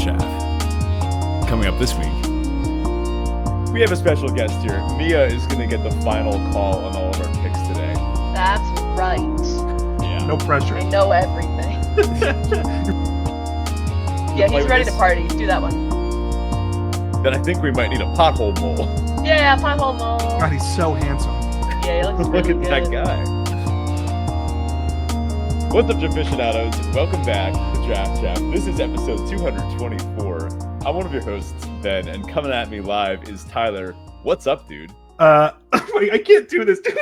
Draft Chaff. Coming up this week, we have a special guest here. Mia is going to get the final call on all of our picks today. That's right. Yeah. No pressure. I know everything. Yeah, he's ready to party. Do that one. Then I think we might need a pothole mole. Yeah, pothole mole. God, he's so handsome. Yeah, he looks Look really at good. that guy. What's up, aficionados? Welcome back to Draft Chaff. This is episode 224. I'm one of your hosts, Ben, and coming at me live is Tyler. What's up, dude? Wait, I can't do this, dude.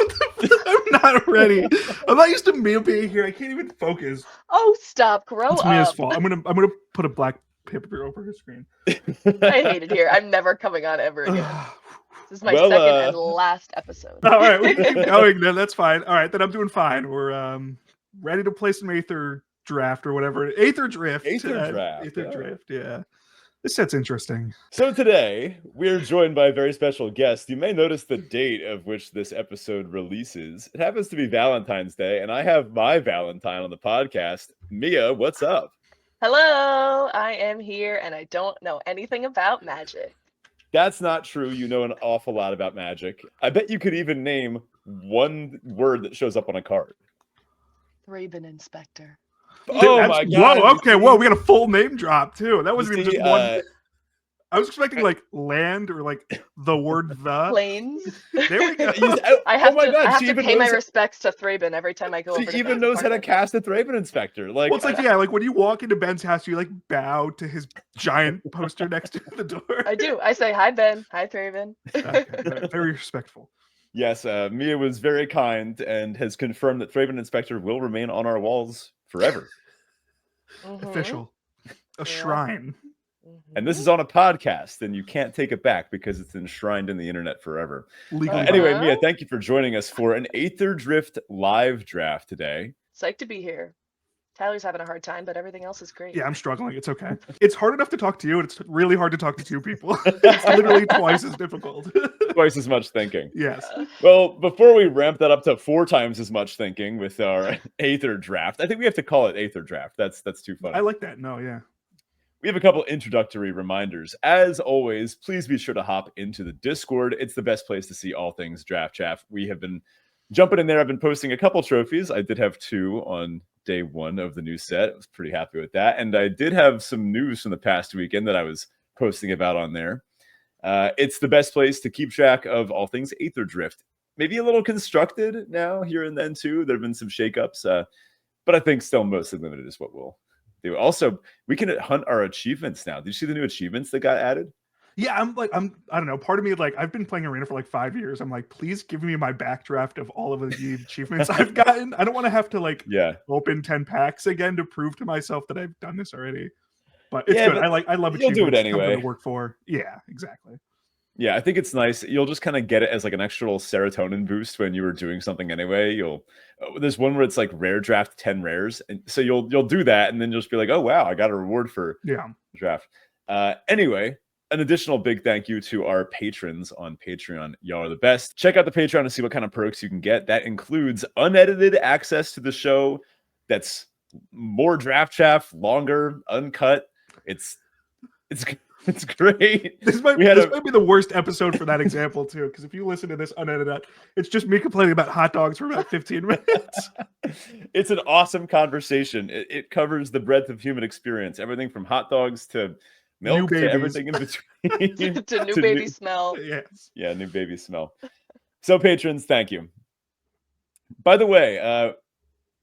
I'm not ready. I'm not used to Mia being here. I can't even focus. Oh, stop. Grow It's up. Mia's fault. I'm gonna put a black paper over her screen. I hate it here. I'm never coming on ever again. This is my Well, second and last episode. All right, we can keep going then. That's fine. All right, then I'm doing fine. We're ready to play some Aetherdrift or whatever. Aetherdrift. Aetherdrift, Yeah. This set's interesting. So today, we're joined by a very special guest. You may notice the date of which this episode releases. It happens to be Valentine's Day, and I have my Valentine on the podcast. Mia, what's up? Hello, I am here, and I don't know anything about magic. That's not true. You know an awful lot about magic. I bet you could even name one word that shows up on a card. Raven Inspector. Oh my God. Whoa, okay, whoa, we got a full name drop too. That wasn't even See, just one. I was expecting like land or like the word the. Planes. There we go. I have oh my to, God, I have she to even pay my knows- respects to Thraben every time I go over She to even Ben's knows how to apartment. cast a Thraben Inspector. Like, Well, it's like, yeah, like when you walk into Ben's house, you like bow to his giant poster next to the door. I do. I say, hi, Ben. Hi, Thraben. Okay, very respectful. yes, Mia was very kind and has confirmed that Thraben Inspector will remain on our walls forever. Mhm. Official. A Yeah. shrine. And this is on a podcast, and you can't take it back because it's enshrined in the internet forever. Legally. Anyway, Uh-huh. Mia, thank you for joining us for an Aetherdrift live draft today. Psyched to be here. Tyler's having a hard time, but everything else is great. Yeah, I'm struggling. It's okay. It's hard enough to talk to you, and it's really hard to talk to two people. It's literally twice as difficult. Twice as much thinking. Yes. Well, before we ramp that up to 4 times as much thinking with our Aether draft, I think we have to call it Aether draft. That's too funny. I like that. No, yeah. We have a couple introductory reminders. As always, please be sure to hop into the Discord. It's the best place to see all things Draft Chaff. We have been jumping in there. I've been posting a couple trophies. I did have 2 on day 1 of the new set. I was pretty happy with that. And I did have some news from the past weekend that I was posting about on there. It's the best place to keep track of all things Aetherdrift. Maybe a little constructed now, here and then too. There have been some shakeups, but I think still mostly limited is what we'll do. Also, we can hunt our achievements now. Did you see the new achievements that got added? Yeah, I don't know. Part of me, like, I've been playing Arena for like 5 years. I'm like, please give me my backdraft of all of the achievements I've gotten. I don't want to have to like open 10 packs again to prove to myself that I've done this already. But it's good. But I love you'll achievements. do it Something anyway. to work for. Yeah, exactly. Yeah, I think it's nice. You'll just kind of get it as like an extra little serotonin boost when you were doing something anyway. There's one where it's like rare draft 10 rares, and so you'll do that, and then you'll just be like, oh wow, I got a reward for draft. Anyway, an additional big thank you to our patrons on Patreon. Y'all are the best. Check out the Patreon to see what kind of perks you can get. That includes unedited access to the show. That's more Draft Chaff, longer, uncut. It's great. This might be the worst episode for that example too, because if you listen to this unedited, it's just me complaining about hot dogs for about 15 minutes. It's an awesome conversation. It covers the breadth of human experience, everything from hot dogs to milk to everything in between. to new baby smell. Yes. Yeah, new baby smell. So patrons, thank you. By the way,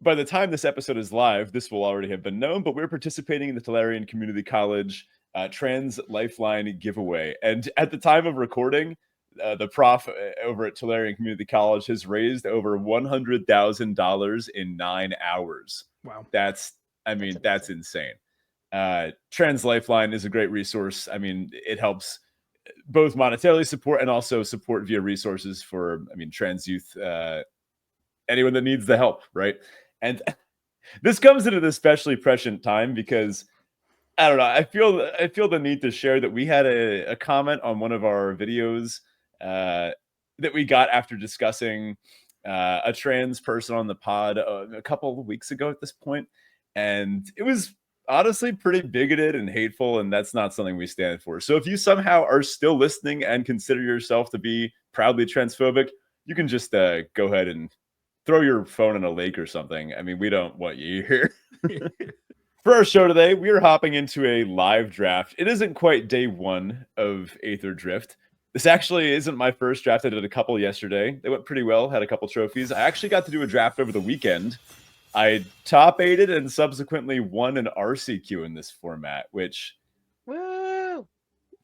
by the time this episode is live, this will already have been known, but we're participating in the Tolarian Community College Trans Lifeline giveaway. And at the time of recording, the prof over at Tolarian Community College has raised over $100,000 in 9 hours. Wow. That's insane. Trans Lifeline is a great resource. I mean, it helps both monetarily support and also support via resources for, trans youth, anyone that needs the help, right? And this comes at an especially prescient time because I don't know. I feel the need to share that we had a comment on one of our videos that we got after discussing a trans person on the pod a couple of weeks ago at this point, and it was honestly pretty bigoted and hateful, and that's not something we stand for. So if you somehow are still listening and consider yourself to be proudly transphobic, you can just go ahead and throw your phone in a lake or something. I mean, we don't want you here. For our show today, we are hopping into a live draft. It isn't quite day one of Aetherdrift. This actually isn't my first draft. I did a couple yesterday. They went pretty well, had a couple trophies. I actually got to do a draft over the weekend. I top 8'd and subsequently won an RCQ in this format, which Woo!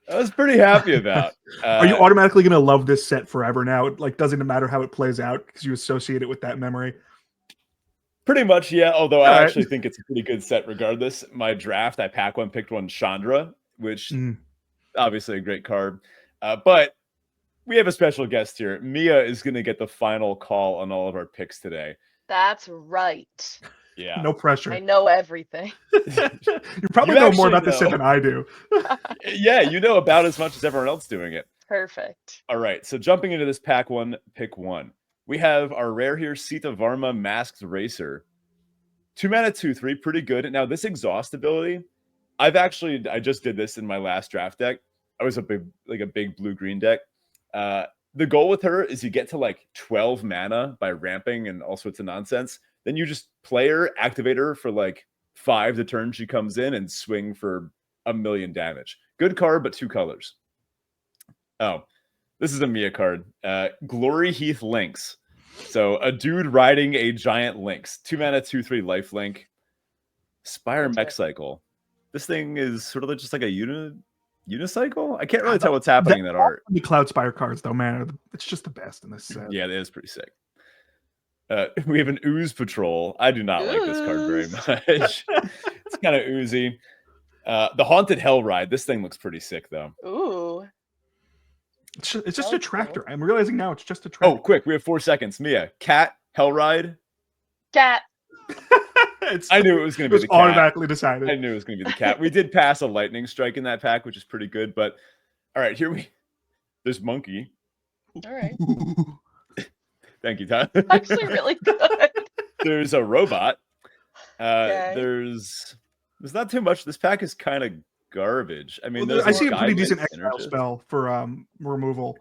I was pretty happy about. Are you automatically going to love this set forever now? It like doesn't matter how it plays out because you associate it with that memory. Pretty much, yeah. Although I actually think it's a pretty good set regardless. My draft, I picked one Chandra, which obviously a great card. But we have a special guest here. Mia is going to get the final call on all of our picks today. That's right. Yeah. No pressure. I know everything. You probably know more about this set than I do. Yeah, you know about as much as everyone else doing it. Perfect. All right, so jumping into this pack one, pick one. We have our rare here, Sita Varma Masked Racer. 2 mana, 2/3, pretty good. Now, this exhaust ability, I just did this in my last draft deck. I was a big blue-green deck. The goal with her is you get to like 12 mana by ramping and all sorts of nonsense. Then you just play her, activate her for like 5 the turn she comes in, and swing for 1 million damage. Good card, but 2 colors. Oh, this is a Mia card. Glory Heath Lynx. So a dude riding a giant lynx. 2 mana, 2/3 lifelink. Spire Mech Cycle. This thing is sort of just like a unicycle. I can't really tell what's happening in that art. The Cloud Spire cards, though, man, it's just the best in this set. Yeah, it is pretty sick. We have an Ooze Patrol. I do not like this card very much. It's kind of oozy. The Haunted Hell Ride. This thing looks pretty sick, though. Ooh. It's just a tractor. I'm realizing now it's just a tractor. Oh, quick. We have 4 seconds. Mia, cat, Hell Ride. Cat. I knew it was going to be the cat. Automatically decided. I knew it was going to be the cat. We did pass a lightning strike in that pack, which is pretty good. But all right, there's Monkey. All right. Thank you, Todd. Actually, really good. There's a robot. Okay. There's not too much. This pack is kind of garbage. I mean, I see a pretty decent exile spell for removal.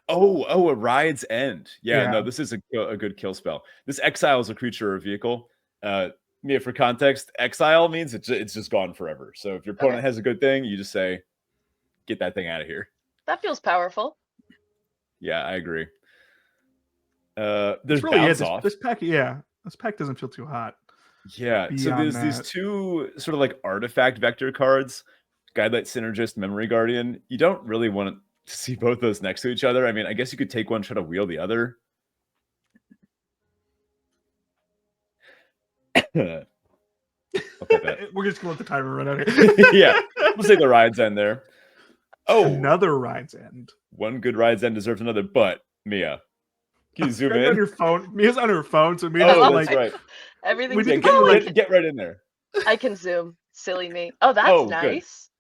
Oh, a Ride's End. Yeah, no, this is a good kill spell. This exiles a creature or vehicle. Mia, for context, exile means it's just gone forever. So if your opponent has a good thing, you just say, get that thing out of here. That feels powerful. Yeah, I agree. There's really bounce off. This pack doesn't feel too hot. Yeah, so there's these 2 sort of like artifact vector cards, Guidelight Synergist, Memory Guardian. You don't really want to see both those next to each other. I mean, I guess you could take one, try to wield the other. We're just gonna let the timer run out here. Yeah, we'll say the Ride's End there. Oh, another Ride's End. One good Ride's End deserves another, but Mia, can you zoom in? On your phone. Mia's on her phone, so Mia. That's right. Everything's get right in there. I can zoom. Silly me. Oh, that's nice.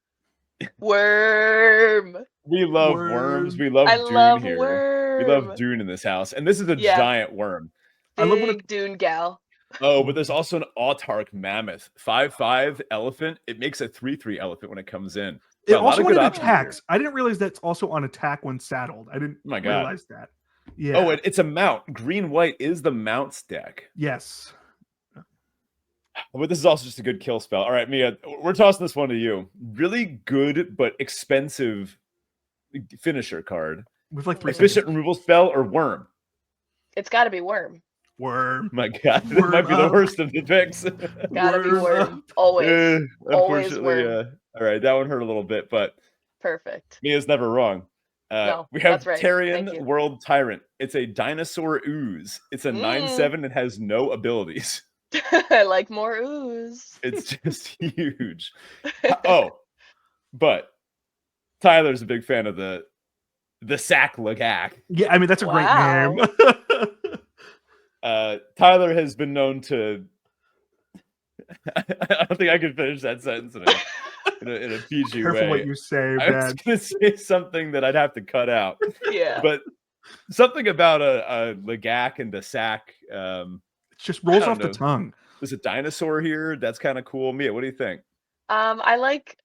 Good. Wurm. We love worms. We love Dune here. Wurm. We love Dune in this house, and this is a giant worm. Big I love Dune gal. Oh, but there's also an Autarch Mammoth, 5/5 elephant. It makes a 3/3 elephant when it comes in. It also one of attacks. I didn't realize that's also on attack when saddled. I didn't realize that. Yeah. Oh, it's a mount. Green-white is the mounts deck. Yes. But this is also just a good kill spell. All right, Mia, we're tossing this one to you. Really good but expensive finisher card. With like 3 efficient removal spell or Wurm? It's got to be Wurm. Wurm. My God, this might be the worst of the picks. Gotta be Wurm. Always. Always Wurm. All right, that one hurt a little bit, but perfect. Mia's never wrong. No, we have right. Tarian World Tyrant. It's a dinosaur ooze. It's a 9/7 and has no abilities. I like more ooze. It's just huge. Oh, but Tyler's a big fan of the Sack Lagak. Yeah, I mean that's a great name. Tyler has been known to. I don't think I can finish that sentence in a PG Careful way. Careful what you say, I was going to say something that I'd have to cut out. Yeah, but something about a Lagak and the Sack. It just rolls off the tongue. There's a dinosaur here. That's kind of cool. Mia, what do you think? I like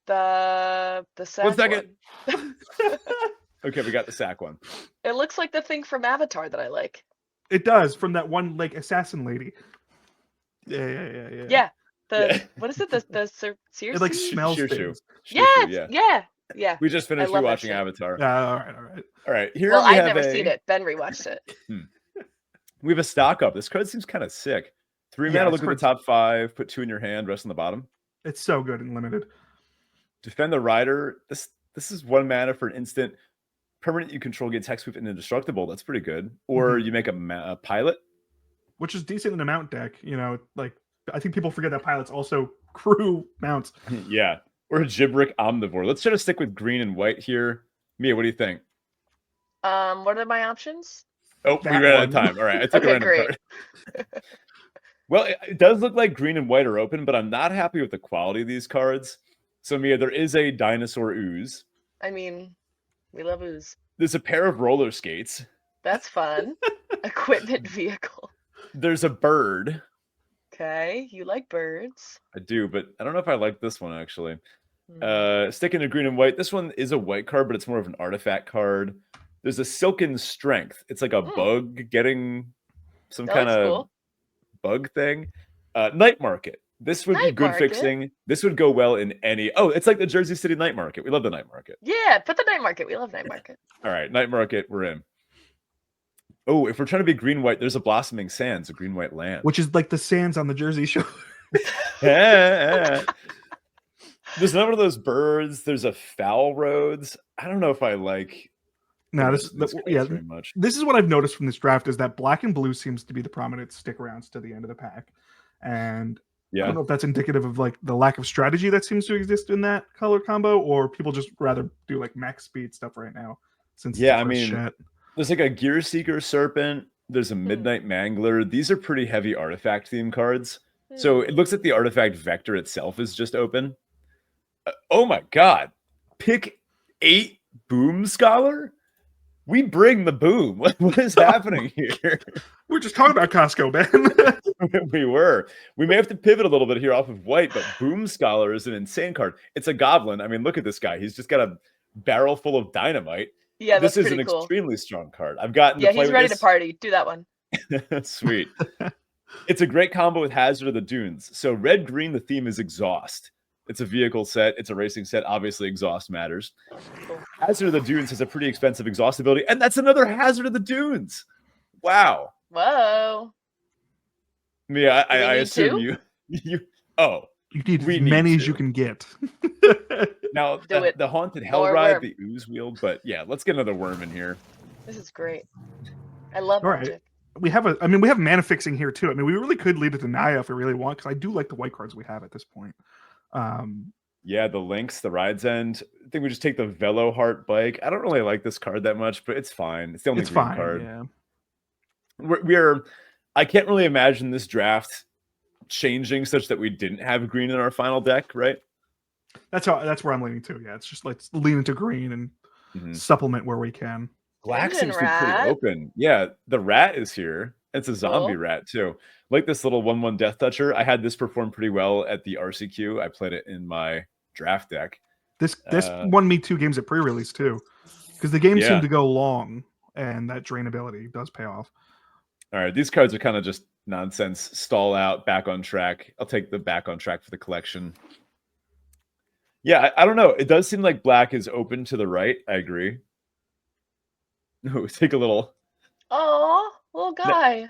the sack 1 second. one. Okay, we got the sack one. It looks like the thing from Avatar that I like. It does, from that one like assassin lady. Yeah. Yeah. What is it? The Circe? It like smells things. Yeah. We just finished rewatching Avatar. All right. Here well, we I've have never seen it. Ben rewatched it. We have a stock up. This card seems kind of sick. 3 mana, look at the top 5, put 2 in your hand, rest on the bottom. It's so good and limited. Defend the rider. This is 1 mana for an instant. Permanent you control gets hexproof and indestructible. That's pretty good. Or you make a pilot, which is decent in a mount deck. You know, like I think people forget that pilots also crew mounts. Yeah. Or a Gibrick Omnivore. Let's try to stick with green and white here. Mia, what do you think? What are my options? Oh, we ran out of time. All right, I took a random card. Well, it does look like green and white are open, but I'm not happy with the quality of these cards. So, Mia, there is a dinosaur ooze. I mean, we love ooze. There's a pair of roller skates. That's fun. Equipment vehicle. There's a bird. Okay, you like birds. I do, but I don't know if I like this one, actually. Sticking to green and white. This one is a white card, but it's more of an artifact card. There's a Silken Strength. It's like a bug getting some kind of bug thing. Night Market. This would be good fixing. This would go well in any... Oh, it's like the Jersey City Night Market. We love the Night Market. Yeah, put the Night Market. We love Night Market. All right, Night Market, we're in. Oh, if we're trying to be green-white, there's a Blossoming Sands, a green-white land. Which is like the sands on the Jersey Shore. There's none of those birds. There's a Foul Roads. I don't know if I like... No, very much. This is what I've noticed from this draft is that black and blue seems to be the prominent stick-arounds to the end of the pack. And I don't know if that's indicative of like the lack of strategy that seems to exist in that color combo, or people just rather do like max speed stuff right now. Since I mean, there's like a Gear Seeker Serpent. There's a Midnight Mangler. These are pretty heavy artifact theme cards. So it looks like the artifact vector itself is just open. Oh my god! Pick 8 Boom Scholar. We bring the boom. What is happening here? We're just talking about Costco, man. We were. We may have to pivot a little bit here off of white, but Boom Scholar is an insane card. It's a goblin. I mean, look at this guy. He's just got a barrel full of dynamite. Yeah, this is an extremely strong card. I've gotten to play he's ready to party. Do that one. Sweet. It's a great combo with Hazard of the Dunes. So red-green, the theme is exhaust. It's a vehicle set. It's a racing set. Obviously, exhaust matters. Cool. Hazard of the Dunes has a pretty expensive exhaust ability, and that's another Hazard of the Dunes. Wow. Whoa. Mia, I assume you need as many as you can get. Now, the Haunted Hell Ride, the Ooze Wheel, but yeah, let's get another Wurm in here. This is great. I love Magic. We have mana fixing here too. I mean, we really could lead it to Naya if we really want, because I do like the white cards we have at this point. Yeah, the Lynx, the Ride's End. I think we just take the Velo Heart Bike. I don't really like this card that much, but it's fine. It's the only green card. Yeah. I can't really imagine this draft changing such that we didn't have green in our final deck, right? That's where I'm leaning to. Yeah, it's just let's lean into green and supplement where we can. Black seems to be pretty open. Yeah, the rat is here. It's a zombie rat too. Like this little 1/1 Death Toucher. I had this perform pretty well at the RCQ. I played it in my draft deck. This won me 2 games at pre-release too, because the games seem to go long, and that drain ability does pay off. All right, these cards are kind of just nonsense. Stall out, back on track. I'll take the back on track for the collection. Yeah, I don't know. It does seem like black is open to the right. I agree. No, take a little. Oh, little guy.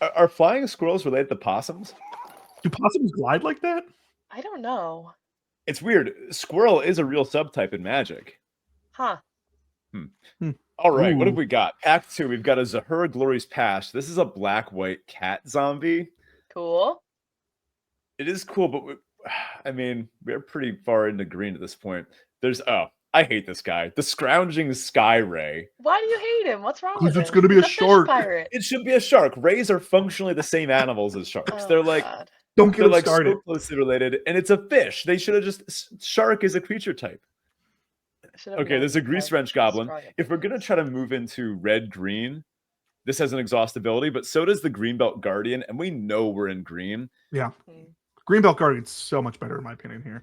Are flying squirrels related to possums? Do possums glide like that? I don't know. It's weird. Squirrel is a real subtype in Magic. Huh. All right, what have we got? Pack 2, we've got a Zahura Glory's Past. This is a black-white cat zombie. Cool. It is cool, but we're pretty far into green at this point. I hate this guy. The Scrounging Sky Ray. Why do you hate him? What's wrong with him? Because it's going to be a shark. It should be a shark. Rays are functionally the same animals as sharks. They're like... God. Don't get them started. So closely related, and it's a fish. They should have just... Shark is a creature type. Okay, there's a Grease Wrench Goblin. If we're going to try to move into red-green, This has an exhaust ability, but so does the Greenbelt Guardian, and we know we're in green. Yeah. Greenbelt Guardian's so much better in my opinion here.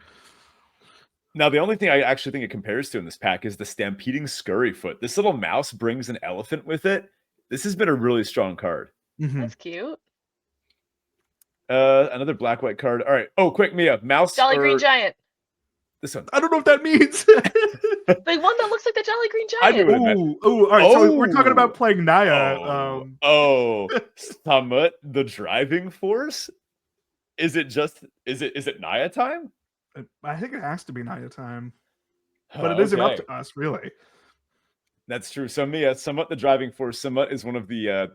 Now, the only thing I actually think it compares to in this pack is the Stampeding Scurryfoot. This little mouse brings an elephant with it. This has been a really strong card. That's cute. Another black-white card. All right. Oh, quick, Mia. Mouse Jolly Green Giant. This one. I don't know what that means. The one that looks like the Jolly Green Giant. All right. So we're talking about playing Naya. Samut, the driving force? Is it Naya time? I think it has to be Naya time. But it isn't up to us, really. That's true. So Mia, Samut the driving force. Samut is one of the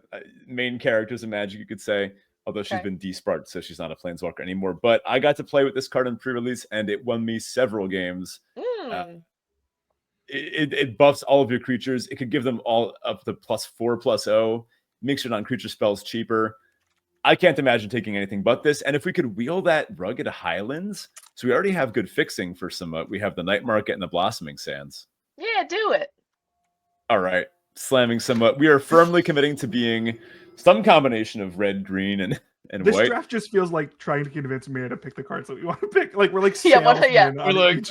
main characters in Magic, you could say. Although she's been desparked, so she's not a Planeswalker anymore. But I got to play with this card in pre-release, and it won me several games. It buffs all of your creatures. It could give them all up to +4/+0. Makes your non-creature spells cheaper. I can't imagine taking anything but this. And if we could wheel that Rugged Highlands, so we already have good fixing for Samut. We have the Night Market and the Blossoming Sands. Yeah, do it. All right. Slamming Samut. We are firmly committing to being some combination of red, green, and this white. Draft just feels like trying to convince me to pick the cards that we want to pick. Like we're like we're like,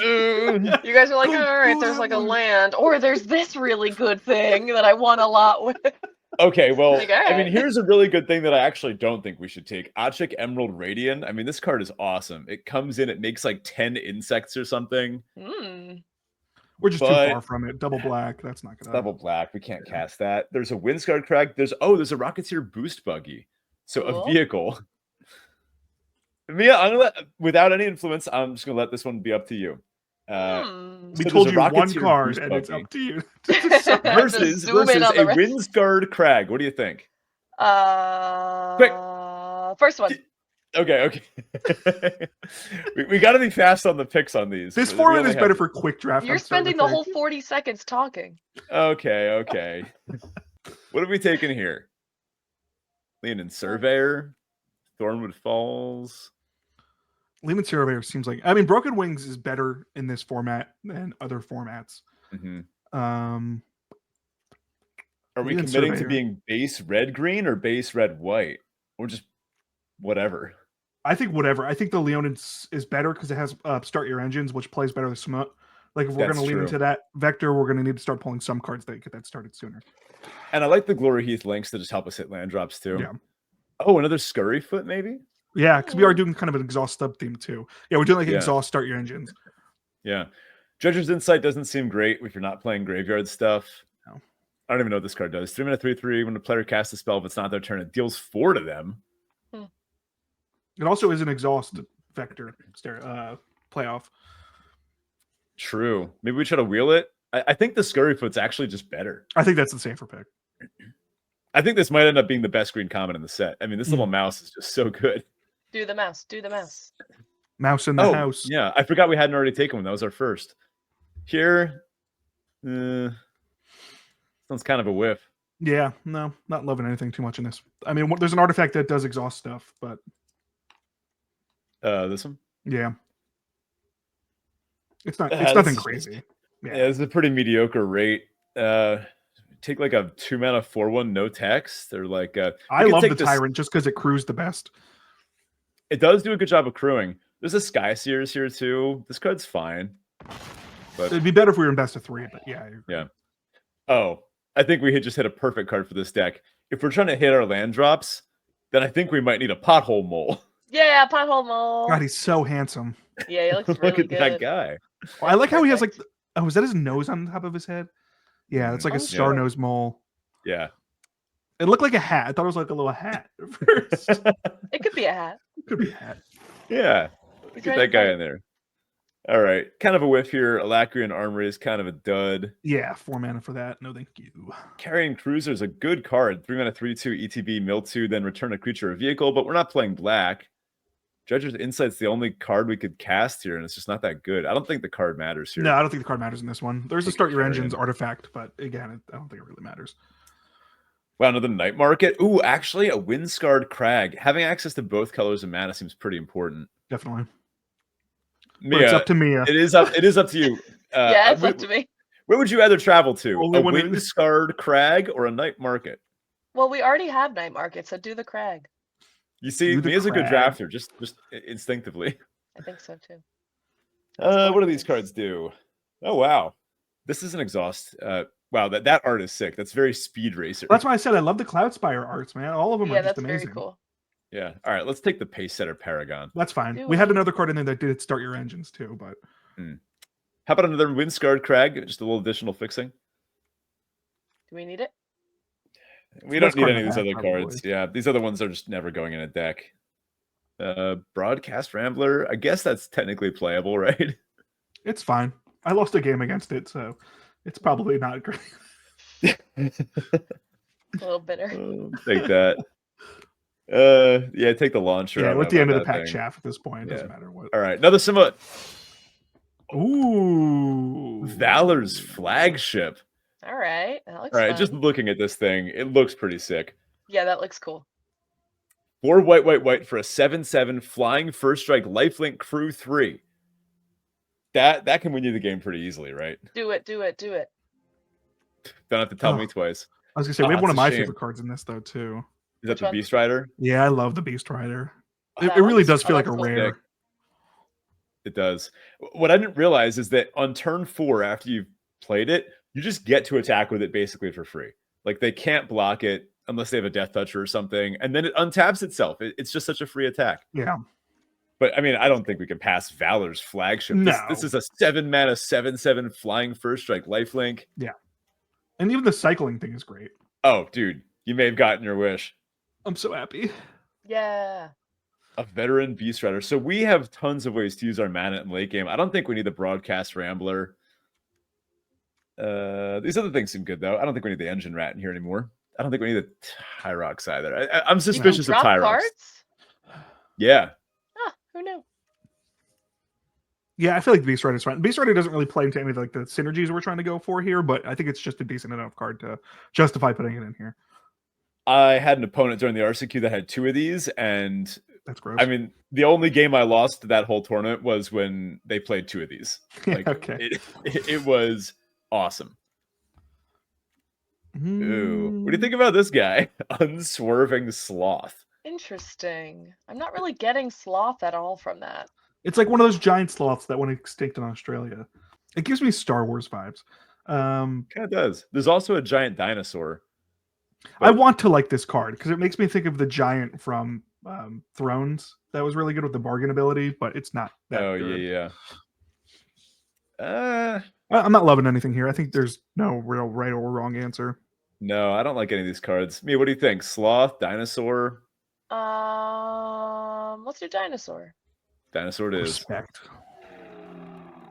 you guys are like, all right, there's like a land, or there's this really good thing that I want a lot with. Okay, well, like, right. I mean, here's a really good thing that I actually don't think we should take. Achik Emerald Radiant. I mean, this card is awesome. It comes in, it makes like 10 insects or something. We're just too far from it. Double black. That's not gonna. Double black. We can't cast that. There's a Windscarred Crag. There's a Rocketeer Boost Buggy. So a vehicle. Mia, I'm gonna without any influence, I'm just gonna let this one be up to you. We told you one card, and it's up to you. versus a Windscarred Crag. What do you think? Quick. First one. Okay. we got to be fast on the picks on these. This format is better for quick draft. You're spending the whole 40 seconds talking. Okay. What are we taking here? Leonin Surveyor, Thornwood Falls. Leonin Surveyor seems like. I mean, Broken Wings is better in this format than other formats. Are we committing to being base red green or base red white, or just whatever? I think whatever. I think the Leonin is better because it has Start Your Engines, which plays better than Smut. Like if we're going to lean into that vector, we're going to need to start pulling some cards that get that started sooner. And I like the Glory Heath links to just help us hit land drops too. Yeah. Oh, another Scurryfoot maybe? Yeah, because we are doing kind of an exhaust stub theme too. Yeah, we're doing like an exhaust Start Your Engines. Yeah. Judge's Insight doesn't seem great if you're not playing graveyard stuff. No. I don't even know what this card does. 3 mana 3/3. When the player casts a spell, if it's not their turn, it deals 4 to them. It also is an exhaust vector playoff. True. Maybe we try to wheel it. I think the Scurryfoot's actually just better. I think that's the safer pick. I think this might end up being the best green common in the set. I mean, this little mouse is just so good. Do the mouse. Mouse in the house. Yeah, I forgot we hadn't already taken one. That was our first. Here, sounds kind of a whiff. Yeah, no, not loving anything too much in this. I mean, there's an artifact that does exhaust stuff, but this one. Yeah, it's nothing crazy. Yeah, it's a pretty mediocre rate. Take like a 2 mana 4/1 no text. Or like I love the Tyrant just because it crews the best. It does do a good job of crewing. There's a Sky Seers here too. This card's fine. But it'd be better if we were in best of 3, but yeah. Yeah. Oh, I think we just hit a perfect card for this deck. If we're trying to hit our land drops, then I think we might need a Pothole Mole. Yeah, Pothole Mole. God, he's so handsome. Yeah, he looks really Look at good. that guy. I like how he has like, is that his nose on top of his head? Yeah, it's like a star nose mole. Yeah. It looked like a hat. I thought it was like a little hat at first. It could be a hat. It could be a hat. Yeah. Look at that guy in there. All right. Kind of a whiff here. Alacrian Armory is kind of a dud. Yeah, 4 mana for that. No, thank you. Carrying Cruiser is a good card. 3 mana 3/2 ETB, mill 2, then return a creature or vehicle, but we're not playing black. Judge's Insight's the only card we could cast here, and it's just not that good. I don't think the card matters here. No, I don't think the card matters in this one. There's a Start Your Engines artifact, but again, I don't think it really matters. Wow, another Night Market. Ooh, actually, a Windscarred Crag. Having access to both colors of mana seems pretty important. Definitely. Mia, but it's up to Mia. It is up to you. Yeah, it's up to me. Where would you rather travel to? Only a Windscarred Crag or a Night Market? Well, we already have Night Market, so do the Crag. You see, me as a good drafter, just instinctively. I think so too. What do these cards do? Oh wow, this is an exhaust. Wow, that art is sick. That's very Speed Racer. That's why I said I love the Cloudspire arts, man. All of them are just amazing. Very cool. Yeah. All right, let's take the Pace Setter Paragon. That's fine. We had another card in there that did start your engines too, but. How about another Windscarred Crag? Just a little additional fixing. Do we need it? We don't need any of these other cards. Yeah, these other ones are just never going in a deck. Broadcast Rambler. I guess that's technically playable, right? It's fine. I lost a game against it, so it's probably not great. A little bitter. Take that. Yeah, take the launcher. Yeah, with the end of the pack Chaff at this point. It doesn't matter what. All right, another Summit. Ooh. Valor's Flagship. All right. That looks All right, fun. just looking at this thing, it looks pretty sick. Yeah, that looks cool. 4 white for a 7/7 flying first strike lifelink crew 3. That can win you the game pretty easily, right? Do it. Don't have to tell me twice. I was gonna say we have one of my favorite cards in this though too. Is that the Beast Rider? Yeah, I love the Beast Rider. It really does feel like a rare. It does. What I didn't realize is that on turn 4, after you've played it, you just get to attack with it basically for free. Like they can't block it unless they have a Death Toucher or something, and then it untaps itself. It's just such a free attack. Yeah. But I mean, I don't think we can pass Valor's Flagship. No. This is a 7-mana 7/7 flying first strike lifelink. Yeah. And even the cycling thing is great. Oh, dude, you may have gotten your wish. I'm so happy. Yeah. A veteran Beast Rider. So we have tons of ways to use our mana in late game. I don't think we need the Broadcast Rambler. These other things seem good, though. I don't think we need the Engine Rat in here anymore. I don't think we need the Tyrox either. I'm suspicious of Tyrox. Cards? Yeah. Huh, who knew? Yeah, I feel like Beast Rider is fine. Beast Rider doesn't really play into any of like the synergies we're trying to go for here, but I think it's just a decent enough card to justify putting it in here. I had an opponent during the RCQ that had 2 of these, and that's gross. I mean, the only game I lost that whole tournament was when they played 2 of these. Like, okay. It was awesome. Ooh, what do you think about this guy? Unswerving Sloth. Interesting. I'm not really getting Sloth at all from that. It's like one of those giant sloths that went extinct in Australia. It gives me Star Wars vibes. Kind of does. There's also a giant dinosaur. I want to like this card because it makes me think of the giant from Thrones that was really good with the bargain ability, but it's not that good. Yeah. I'm not loving anything here. I think there's no real right or wrong answer. No, I don't like any of these cards. Mia, what do you think? Sloth, dinosaur? Let's do dinosaur. Dinosaur it is. Respect.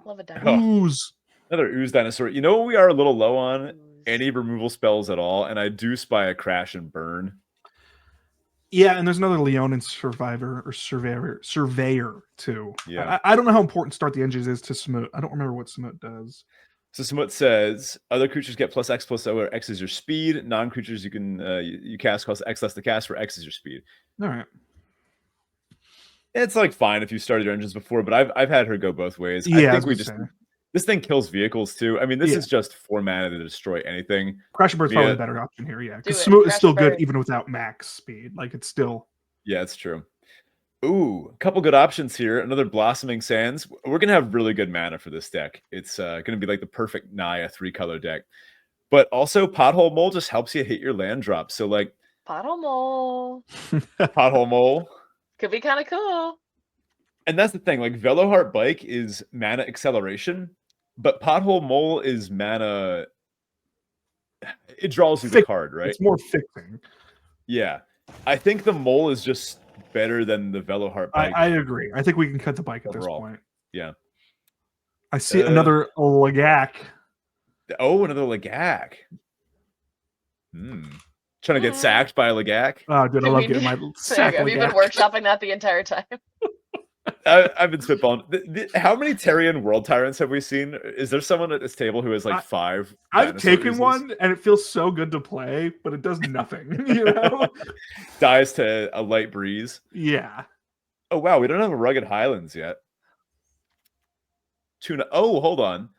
Love a dinosaur. Ooze. Another ooze dinosaur. You know what we are a little low on? Any removal spells at all, and I do spy a Crash and Burn. Yeah, and there's another Leonin Surveyor too. Yeah, I don't know how important Start the Engines is to Smoot. I don't remember what Smoot does. So Smoot says other creatures get +X/+O, where X is your speed. Non-creatures you can you cast cost X less to cast, where X is your speed. All right. It's like fine if you started your engines before, but I've had her go both ways. Yeah, I think this thing kills vehicles too. I mean, this is just 4 mana to destroy anything. Crash and Bird's probably a better option here, yeah. Because Smoot is still good even without max speed. Like it's still. Yeah, it's true. Ooh, a couple good options here. Another Blossoming Sands. We're gonna have really good mana for this deck. It's gonna be like the perfect Naya 3-color deck. But also Pothole Mole just helps you hit your land drop. So like Pothole Mole. Pothole Mole. Could be kind of cool. And that's the thing, like Veloheart Bike is mana acceleration, but Pothole Mole is mana. It draws you the card, right? It's more fixing. Yeah. I think the Mole is just better than the Veloheart Bike. I agree. I think we can cut the bike overall. At this point. Yeah. I see another Lagak. Oh, another Lagak. Trying to get sacked by a Lagak. Oh, dude, I love getting my sack. Have you been workshopping that the entire time? I've been spitballing. How many Terrian World Tyrants have we seen? Is there someone at this table who has like 5? I've taken one, and it feels so good to play, but it does nothing. You know, dies to a light breeze. Yeah. Oh wow, we don't have a Rugged Highlands yet. Tuna. Oh, hold on.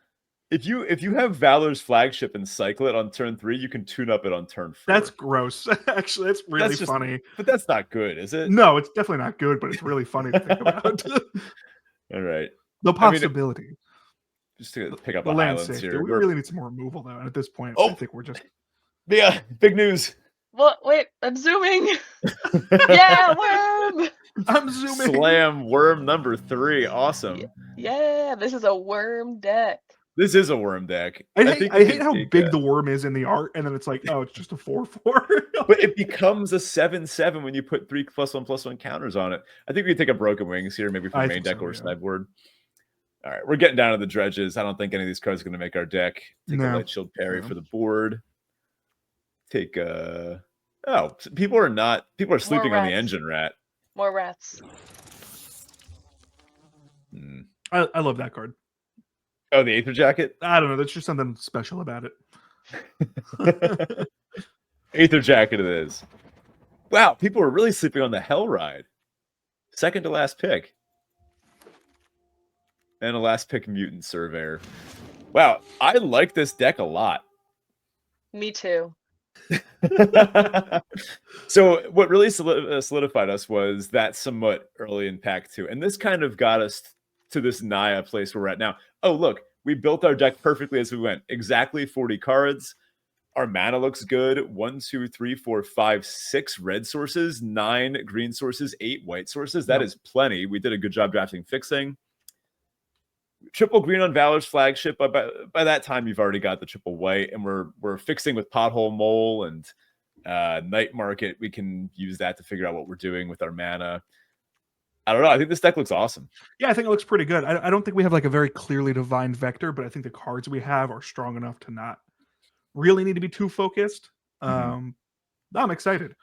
If you have Valor's flagship and cycle it on turn 3, you can tune up it on turn 4. That's gross. Actually, that's really funny. But that's not good, is it? No, it's definitely not good, but it's really funny to think about. All right. The possibility. Just to pick up the the land Highlands safety. here. We really need some more removal, though. And at this point, I think we're just... Yeah, big news. What? Wait, I'm zooming. Yeah, Wurm! I'm zooming. Slam Wurm number 3. Awesome. Yeah, this is a Wurm deck. This is a Wurm deck. I hate how big the Wurm is in the art, and then it's like, oh, it's just a 4/4. But it becomes a 7/7 when you put 3+1/+1 counters on it. I think we can take a Broken Wings here, maybe for main deck or sideboard. All right, we're getting down to the dredges. I don't think any of these cards are going to make our deck. Take a Light Shield Parry for the board. Take a... Oh, people are sleeping on the Engine Rat. More rats. I love that card. Oh, the Aether Jacket? I don't know. There's just something special about it. Aether Jacket it is. Wow, people are really sleeping on the Hell Ride. Second to last pick. And a last pick Mutant Surveyor. Wow, I like this deck a lot. Me too. So what really solidified us was that Samut early in pack 2. And this kind of got us to this Naya place where we're at now. Oh, look, we built our deck perfectly as we went. Exactly 40 cards. Our mana looks good. 1, 2, 3, 4, 5, 6 red sources, 9 green sources, 8 white sources. That is plenty. We did a good job drafting fixing. Triple green on Valor's flagship. By that time, you've already got the triple white, and we're fixing with Pothole Mole and Night Market. We can use that to figure out what we're doing with our mana. I don't know. I think this deck looks awesome. Yeah, I think it looks pretty good. I don't think we have like a very clearly defined vector, but I think the cards we have are strong enough to not really need to be too focused. I'm excited.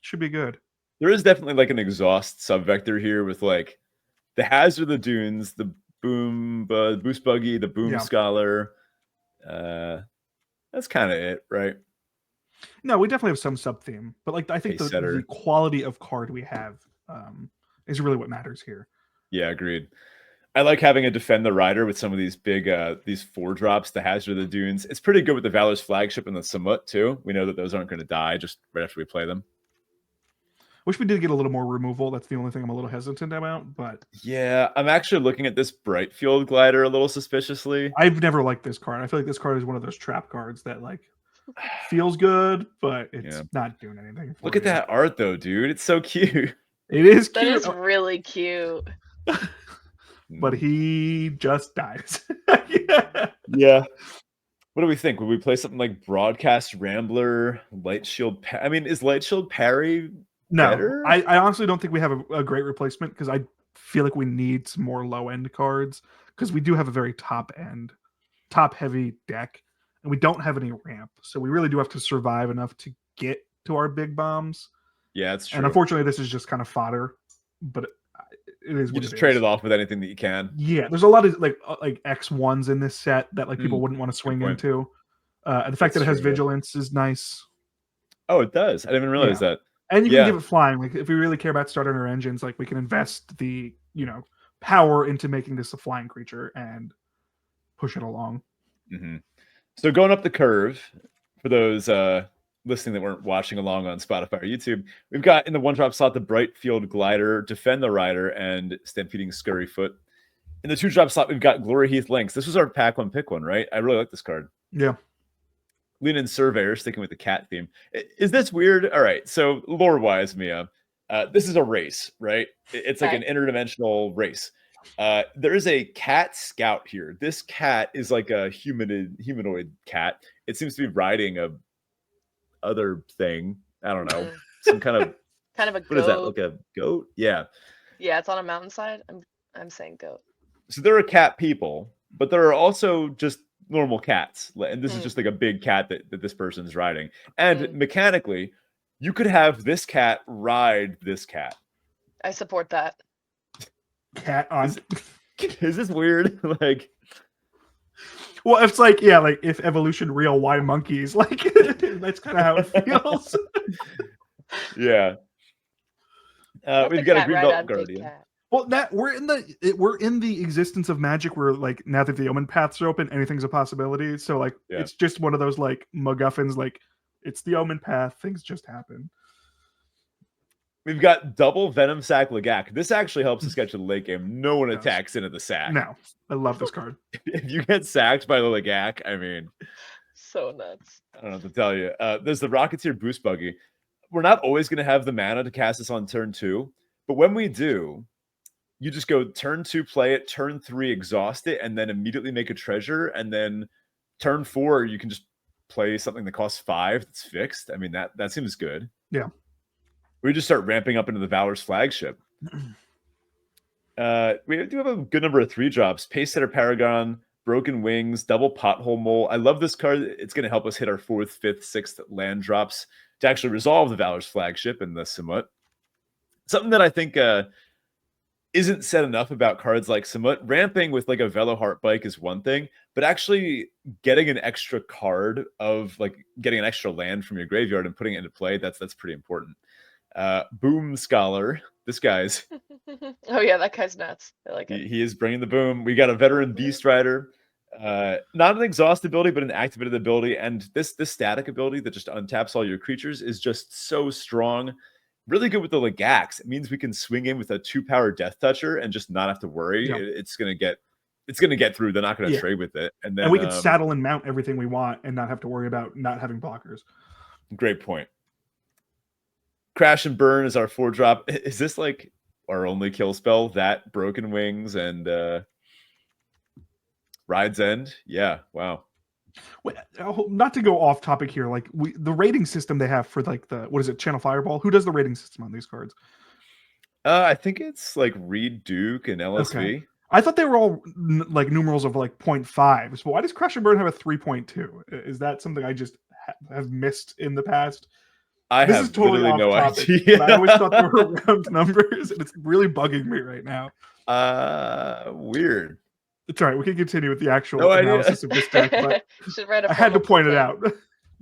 Should be good. There is definitely like an exhaust subvector here with like the Hazard of the Dunes, the Boost Buggy, the Boom Scholar. That's kind of it, right? No, we definitely have some sub theme, but like I think the quality of card we have is really what matters here. Yeah, agreed. I like having a Defend the Rider with some of these big these 4-drops, the Hazard of the Dunes. It's pretty good with the Valor's flagship and the Samut too. We know that those aren't going to die just right after we play them. Wish we did get a little more removal. That's the only thing I'm a little hesitant about, but yeah, I'm actually looking at this Brightfield Glider a little suspiciously. I've never liked this card. I feel like this card is one of those trap cards that like feels good, but it's not doing anything. Look at that art though, dude. It's so cute. It is cute. That is really cute. But he just dies. Yeah. What do we think? Would we play something like Broadcast Rambler, Light Shield? I mean, is Light Shield Parry better? No, I honestly don't think we have a great replacement because I feel like we need some more low-end cards because we do have a very top-heavy deck, and we don't have any ramp. So we really do have to survive enough to get to our big bombs. Yeah, that's true. And unfortunately, this is just kind of fodder, but it is. You just trade it off with anything that you can. Yeah, there's a lot of like X1s in this set that like people wouldn't want to swing into. And the fact that it has vigilance is nice. Oh, it does. I didn't even realize that. And you can give it flying. Like if we really care about starting our engines, like we can invest the power into making this a flying creature and push it along. So going up the curve for those listening that weren't watching along on Spotify or YouTube, we've got in the 1-drop slot the Brightfield Glider, Defend the Rider, and Stampeding Scurryfoot. In the 2-drop slot, we've got Glory Heath Lynx. This was our pack 1 pick one, right? I really like this card. Yeah. Lean in Surveyor, sticking with the cat theme. Is this weird? All right. So lore-wise, Mia, this is a race, right? It's like an interdimensional race. There is a cat scout here. This cat is like a humanoid cat. It seems to be riding a other thing. I don't know. Some kind of a what is that? Like a goat? Yeah. Yeah, it's on a mountainside. I'm saying goat. So there are cat people, but there are also just normal cats. And this is just like a big cat that this person is riding. And mechanically, you could have this cat ride this cat. I support that. Cat on. Is this weird? Like, well, it's like, yeah, like if evolution real, why monkeys? Like that's kind of how it feels. Yeah. We've got a Green Belt Guardian. Well, that we're in the existence of Magic where like now that the Omen paths are open, anything's a possibility. So like it's just one of those like MacGuffins, like it's the Omen path, things just happen. We've got double Venom Sack Lagak. This actually helps us get to the late game. No one attacks into the sack. No, I love this card. If you get sacked by the Lagak, I mean, so nuts. I don't know what to tell you. There's the Rocketeer Boost Buggy. We're not always going to have the mana to cast this on turn 2, but when we do, you just go turn 2, play it, turn 3, exhaust it, and then immediately make a treasure, and then turn 4, you can just play something that costs 5 that's fixed. I mean, that seems good. Yeah. We just start ramping up into the Valor's flagship. We do have a good number of 3-drops. Pace Setter Paragon, Broken Wings, Double Pothole Mole. I love this card. It's going to help us hit our 4th, 5th, 6th land drops to actually resolve the Valor's flagship and the Samut. Something that I think isn't said enough about cards like Samut. Ramping with like a Veloheart Bike is one thing, but actually getting an extra card of like getting an extra land from your graveyard and putting it into play, that's pretty important. Boom Scholar. This guy's oh yeah, that guy's nuts. I like it. He is bringing the boom. We got a Veteran Beast Rider. Not an exhaust ability, but an activated ability. And this static ability that just untaps all your creatures is just so strong. Really good with the Lagax. It means we can swing in with a 2-power Death Toucher and just not have to worry. Yeah. It's gonna get through. They're not gonna trade with it. And then we can saddle and mount everything we want and not have to worry about not having blockers. Great point. Crash and Burn is our 4-drop. Is this like our only kill spell? That Broken Wings and Ride's End? Yeah, wow. Wait, not to go off topic here, like the rating system they have for like the what is it, Channel Fireball? Who does the rating system on these cards? I think it's like Reed Duke and LSV. Okay. I thought they were all like numerals of like 0.5. So why does Crash and Burn have a 3.2? Is that something I just have missed in the past? This is totally literally no idea. But I always thought they were round numbers, and it's really bugging me right now. Weird. It's all right. We can continue with the actual analysis of this deck, but I had to point it out.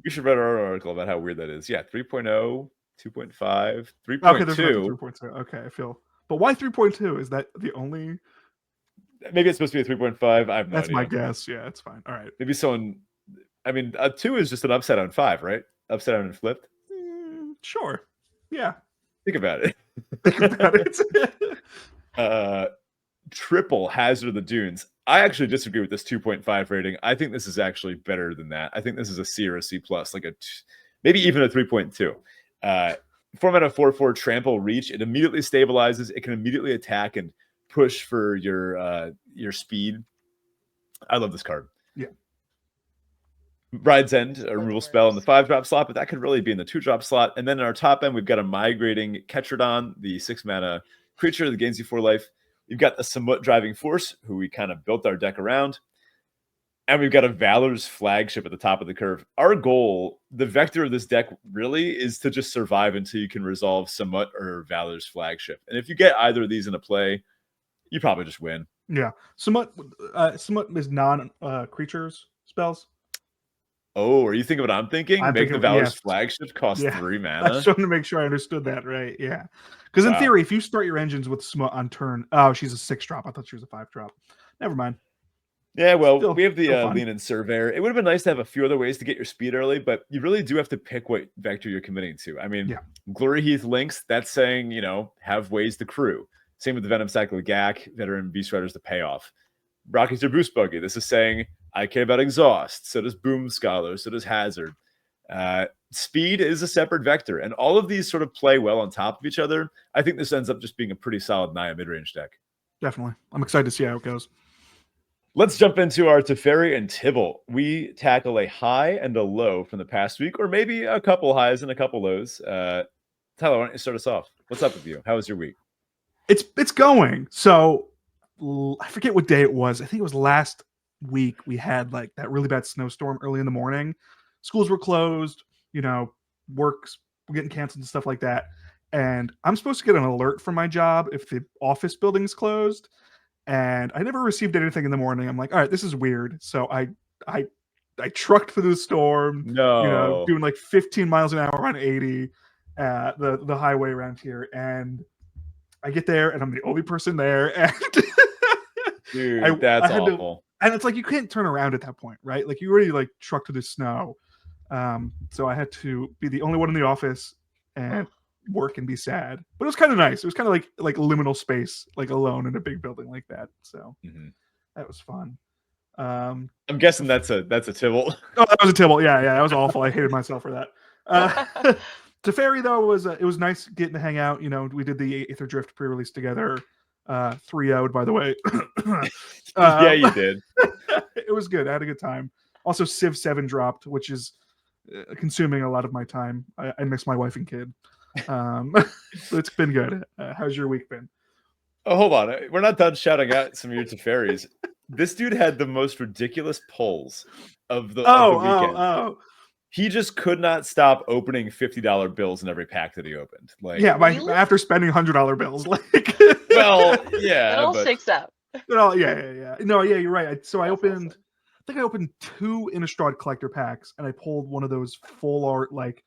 You should read our article about how weird that is. Yeah, 3.0, 2.5, 3.2. Okay, there's 3.2. Okay, I feel. But why 3.2? Is that the only? Maybe it's supposed to be a 3.5. I have no That's idea. my guess. Yeah, it's fine. All right. Maybe someone. I mean, a 2 is just an upside down 5, right? Upside down and flipped. Sure. Yeah. Think about it. Think about it. Triple Hazard of the Dunes. I actually disagree with this 2.5 rating. I think this is actually better than that. I think this is a C or a C plus, like maybe even a 3.2. Format of 4/4 Trample Reach. It immediately stabilizes. It can immediately attack and push for your speed. I love this card. Yeah. Ride's End, a removal spell in the 5-drop slot, but that could really be in the 2-drop slot. And then in our top end, we've got a Migrating Ketradon, the 6-mana creature that gains you 4 life. You've got the Samut Driving Force, who we kind of built our deck around. And we've got a Valor's Flagship at the top of the curve. Our goal, the vector of this deck really is to just survive until you can resolve Samut or Valor's Flagship. And if you get either of these into play, you probably just win. Yeah. Samut is non-creatures spells. Oh, are you thinking what I'm thinking? Make the Valor's Flagship cost 3 mana? I just wanted to make sure I understood that right. Yeah. Because in theory, if you start your engines with Smut on turn... Oh, she's a 6-drop. I thought she was a 5-drop. Never mind. Yeah, well, we have the Lean and Surveyor. It would have been nice to have a few other ways to get your speed early, but you really do have to pick what vector you're committing to. I mean, Glory Heath Links, that's saying, have ways to crew. Same with the Venom Cycle Gak, Veteran Beast Riders to pay off. Rocketeer Boost Buggy, this is saying... I care about exhaust. So does Boom Scholar. So does Hazard. Speed is a separate vector. And all of these sort of play well on top of each other. I think this ends up just being a pretty solid Naya mid-range deck. Definitely. I'm excited to see how it goes. Let's jump into our Teferi and Tibble. We tackle a high and a low from the past week, or maybe a couple highs and a couple lows. Tyler, why don't you start us off? What's up with you? How was your week? It's going. So I forget what day it was. I think it was last week. We had like that really bad snowstorm early in the morning. Schools were closed, works were getting canceled and stuff like that. And I'm supposed to get an alert from my job if the office building's closed. And I never received anything in the morning. I'm like, all right, this is weird. So I trucked through the storm, doing like 15 miles an hour on 80, the highway around here. And I get there and I'm the only person there, and dude, that's awful. And it's like you can't turn around at that point, right? Like you already like trucked through the snow, so I had to be the only one in the office and work and be sad. But it was kind of nice. It was kind of like liminal space, like alone in a big building like that. So that was fun. I'm guessing that's a Tibble. Oh, that was a Tibble. Yeah, that was awful. I hated myself for that. Teferi though was it was nice getting to hang out. You know, we did the Aetherdrift pre-release together. 3-0'd, by the way. Yeah, you did. It was good. I had a good time. Also, Civ 7 dropped, which is consuming a lot of my time. I miss my wife and kid. But it's been good. How's your week been? Oh, hold on. We're not done shouting out some of your Teferis. This dude had the most ridiculous pulls of the weekend. He just could not stop opening $50 bills in every pack that he opened. Like, yeah, after spending $100 bills, like, well, yeah, it all shakes out. Yeah. No, yeah, you're right. So I opened, I think I opened 2 Innistrad collector packs, and I pulled one of those full art, like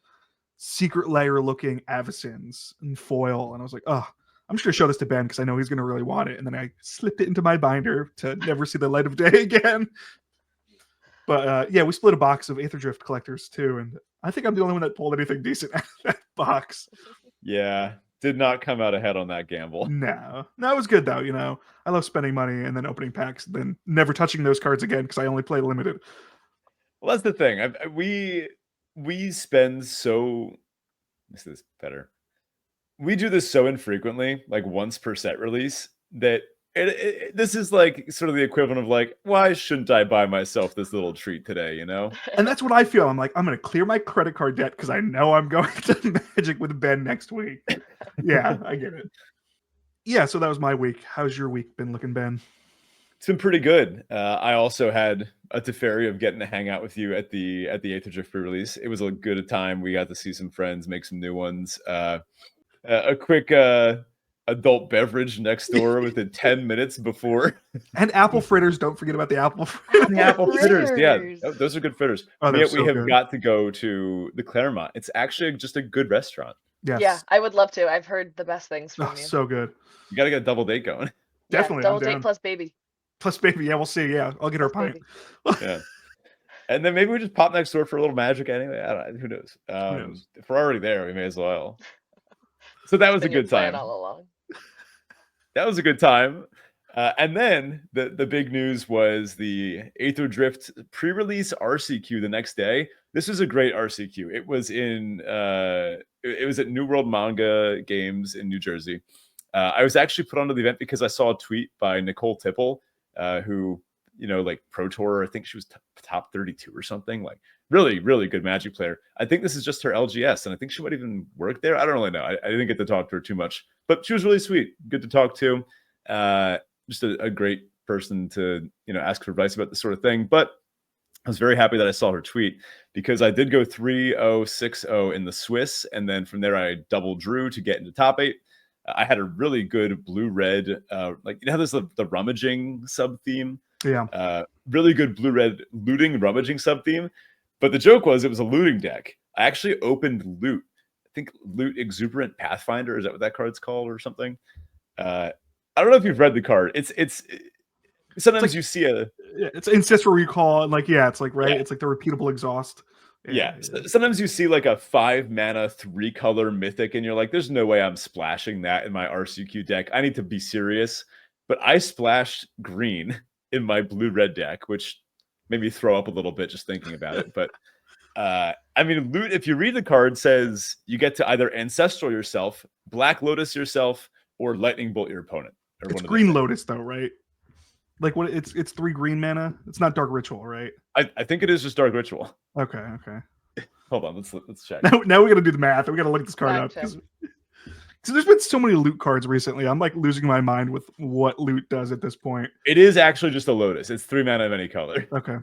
secret layer looking Avacins in foil, and I was like, oh, I'm just gonna show this to Ben because I know he's gonna really want it. And then I slipped it into my binder to never see the light of day again. But yeah, we split a box of Aetherdrift collectors too, and I think I'm the only one that pulled anything decent out of that box. Yeah, did not come out ahead on that gamble. No, it was good though. You know, I love spending money and then opening packs, then never touching those cards again because I only play limited. Well, that's the thing. We spend so. This is better. We do this so infrequently, like once per set release, that this is like sort of the equivalent of like, why shouldn't I buy myself this little treat today, you know? And that's what I feel. I'm like, I'm going to clear my credit card debt because I know I'm going to Magic with Ben next week. Yeah, I get it. Yeah, so that was my week. How's your week been looking, Ben? It's been pretty good. I also had a Teferi of getting to hang out with you at the Aetherdrift pre-release. It was a good time. We got to see some friends, make some new ones. A quick adult beverage next door within 10 minutes before. And apple fritters. Don't forget about the apple fritters. The apple fritters. Yeah, those are good fritters. Oh, we have good. got to go to the Claremont. It's actually just a good restaurant. Yes. Yeah, I would love to. I've heard the best things from you. So good. You got to get a double date going. Definitely. Double date plus baby. Plus baby. Yeah, we'll see. Yeah, I'll get her a pint. Yeah. And then maybe we just pop next door for a little Magic anyway. I don't know. Who knows? If we're already there, we may as well. So that was a good time. All along. That was a good time. And then the big news was the Aetherdrift pre-release RCQ the next day. This was a great RCQ. It was it was at New World Manga Games in New Jersey. I was actually put onto the event because I saw a tweet by Nicole Tipple, who, you know, like Pro Tour, I think she was top 32 or something, like really, really good Magic player. I think this is just her LGS, and I think she might even work there. I don't really know. I didn't get to talk to her too much, but she was really sweet. Good to talk to. Just a great person to, you know, ask for advice about this sort of thing. But I was very happy that I saw her tweet because I did go 3-0, 6-0 in the Swiss, and then from there I double drew to get into top 8. I had a really good blue-red, like, you know how there's the rummaging sub-theme? Yeah. Really good blue-red looting rummaging sub-theme. But the joke was it was a looting deck. I actually opened Loot. I think Loot Exuberant Pathfinder. Is that what that card's called or something? I don't know if you've read the card. It's sometimes like, you see it's Ancestral Recall, and like, yeah, it's like, right? Yeah. It's like the repeatable exhaust. Yeah. Sometimes you see like a 5-mana 3-color mythic, and you're like, there's no way I'm splashing that in my RCQ deck. I need to be serious. But I splashed green in my blue-red deck, which made me throw up a little bit just thinking about it. But I mean, Loot, if you read the card, says you get to either Ancestral yourself, Black Lotus yourself, or Lightning Bolt your opponent. It's Green Lotus, though, right? Like, what? It's 3 green mana. It's not Dark Ritual, right? I think it is just Dark Ritual. Okay. Hold on, let's check. Now we got to do the math. We got to look this card up. So there's been so many Loot cards recently. I'm like losing my mind with what Loot does at this point. It is actually just a Lotus. It's 3 mana of any color. Okay.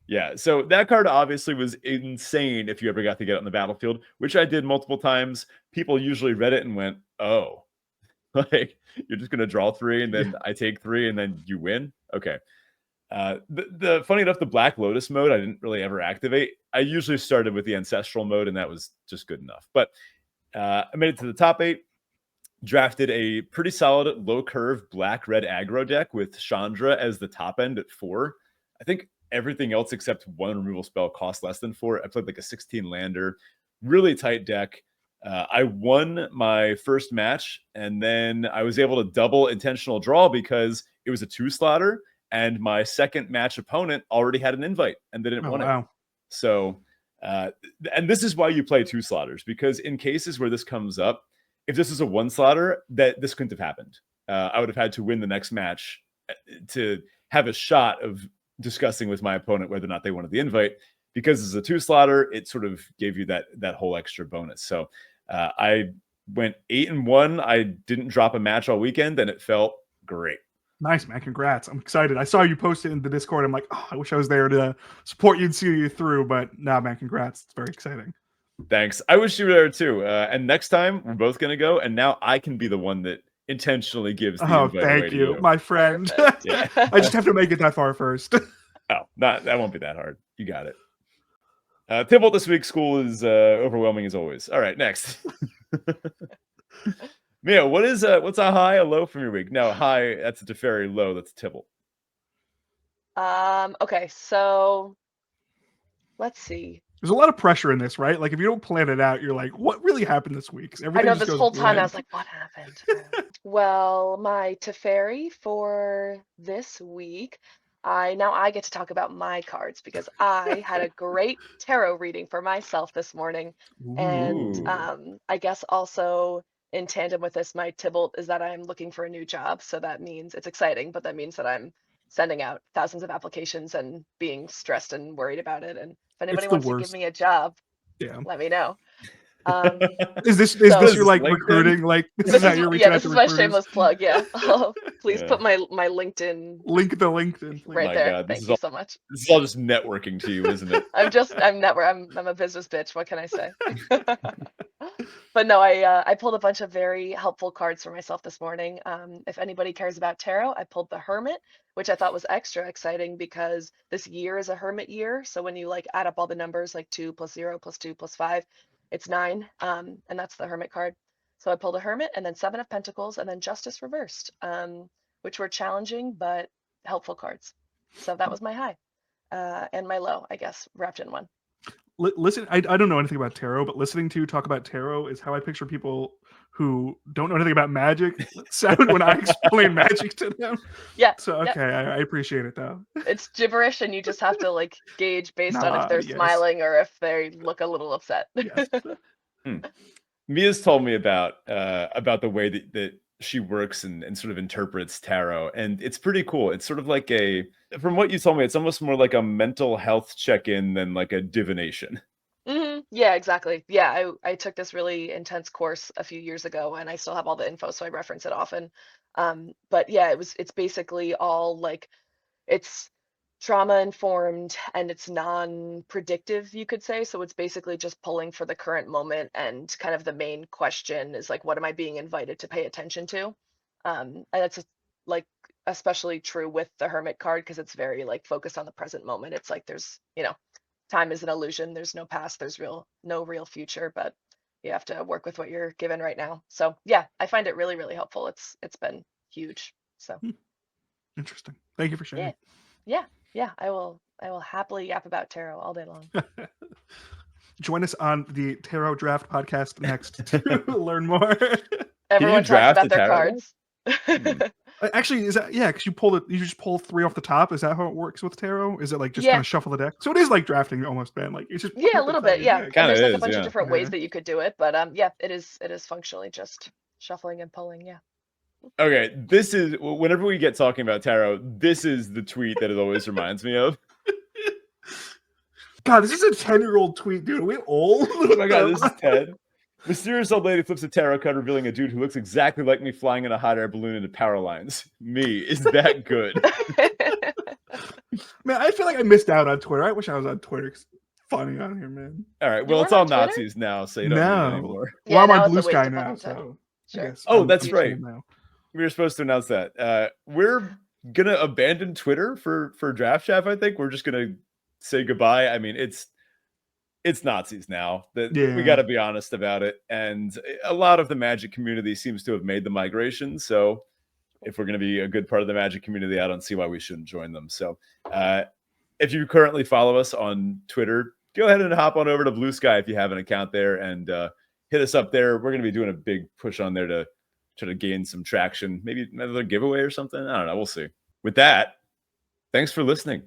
Yeah, so that card obviously was insane if you ever got to get it on the battlefield, which I did multiple times. People usually read it and went, oh, like, you're just going to draw 3 and then I take 3 and then you win? Okay. The funny enough, the Black Lotus mode, I didn't really ever activate. I usually started with the Ancestral mode, and that was just good enough. But I made it to the top 8. drafted a pretty solid low curve black-red aggro deck with Chandra as the top end at 4. I think everything else except one removal spell cost less than 4. I played like a 16 lander, really tight deck. I won my first match, and then I was able to double intentional draw because it was a 2-slotter, and my second match opponent already had an invite, and they didn't want it. So, and this is why you play 2-slotters, because in cases where this comes up, if this is a 1-slotter, that this couldn't have happened. I would have had to win the next match to have a shot of discussing with my opponent whether or not they wanted the invite. Because it's a 2-slotter, it sort of gave you that whole extra bonus. So I went 8-1. I didn't drop a match all weekend, and it felt great. Nice, man. Congrats. I'm excited. I saw you post it in the Discord. I'm like, oh, I wish I was there to support you and see you through. But nah, man, congrats. It's very exciting. Thanks. I wish you were there too. And next time we're both going to go, and now I can be the one that intentionally gives the invite away thank to you, my friend. Yeah. I just have to make it that far first. Oh, that won't be that hard. You got it. Tybalt this week, school is overwhelming as always. All right, next. Mia, what's a high, a low from your week? No, high, that's a Teferi, low, that's Tybalt. Okay, so let's see. There's a lot of pressure in this, right? Like if you don't plan it out, you're like, what really happened this week? I know this whole time I was like, what happened? Well, my Teferi for this week, I get to talk about my cards because I had a great tarot reading for myself this morning. Ooh. And I guess also in tandem with this, my Tybalt is that I'm looking for a new job. So that means it's exciting, but that means that I'm sending out thousands of applications and being stressed and worried about it. And if anybody wants to give me a job, let me know. Is this your like LinkedIn? Recruiting? Like this is how you're reaching out to recruiters? This is my shameless plug. Yeah. Please put my LinkedIn link the LinkedIn please. Right there. Thank you so much. This is all just networking to you, isn't it? I'm a business bitch. What can I say? But no, I pulled a bunch of very helpful cards for myself this morning. If anybody cares about tarot, I pulled the Hermit, which I thought was extra exciting because this year is a Hermit year. So when you like add up all the numbers, like 2 + 0 + 2 + 5, it's 9. And that's the Hermit card. So I pulled a Hermit and then 7 of Pentacles and then Justice reversed, which were challenging but helpful cards. So that was my high and my low, I guess, wrapped in one. Listen, I don't know anything about tarot, but listening to you talk about tarot is how I picture people who don't know anything about magic sound when I explain magic to them. Yeah. So okay, I appreciate it though. It's gibberish, and you just have to like gauge based on if they're smiling or if they look a little upset. Yes. Mia's told me about the way that she works and sort of interprets tarot, and it's pretty cool. It's sort of like from what you told me, it's almost more like a mental health check-in than like a divination. Mm-hmm. Yeah, exactly. Yeah, I took this really intense course a few years ago, and I still have all the info, so I reference it often. But yeah, it's basically all like it's trauma informed and it's non-predictive, you could say. So it's basically just pulling for the current moment, and kind of the main question is like, what am I being invited to pay attention to? And that's like especially true with the Hermit card because it's very like focused on the present moment. It's like there's, time is an illusion. There's no past, there's no real future, but you have to work with what you're given right now. So yeah, I find it really, really helpful. It's been huge. So interesting. Thank you for sharing. Yeah. I will happily yap about tarot all day long. Join us on the Tarot Draft podcast next to learn more. Everyone talks about their cards. Actually, is that because you just pull 3 off the top? Is that how it works with tarot? Is it like just kind of shuffle the deck? So it is like drafting almost, man. Like it's just a little bit, yeah. And there's like a bunch of different ways that you could do it, but it is functionally just shuffling and pulling, yeah. Okay, this is whenever we get talking about tarot, this is the tweet that it always reminds me of. God, this is a 10-year-old tweet, dude. Are we old? Oh my god, this is 10. Mysterious old lady flips a tarot card, revealing a dude who looks exactly like me flying in a hot air balloon into power lines. Me, is that good? Man, I feel like I missed out on Twitter. I wish I was on Twitter. It's funny on here, man. All right, well, it's all Nazis now, so you don't need it anymore. Yeah, well, I'm on Blue Sky now, so sure. Oh, that's right. We were supposed to announce that. We're gonna abandon Twitter for Draft Chaff. I think we're just gonna say goodbye. I mean, it's it's Nazis now. We got to be honest about it. And a lot of the Magic community seems to have made the migration. So if we're going to be a good part of the Magic community, I don't see why we shouldn't join them. So if you currently follow us on Twitter, go ahead and hop on over to Blue Sky if you have an account there, and hit us up there. We're going to be doing a big push on there to try to gain some traction. Maybe another giveaway or something. I don't know. We'll see. With that, thanks for listening.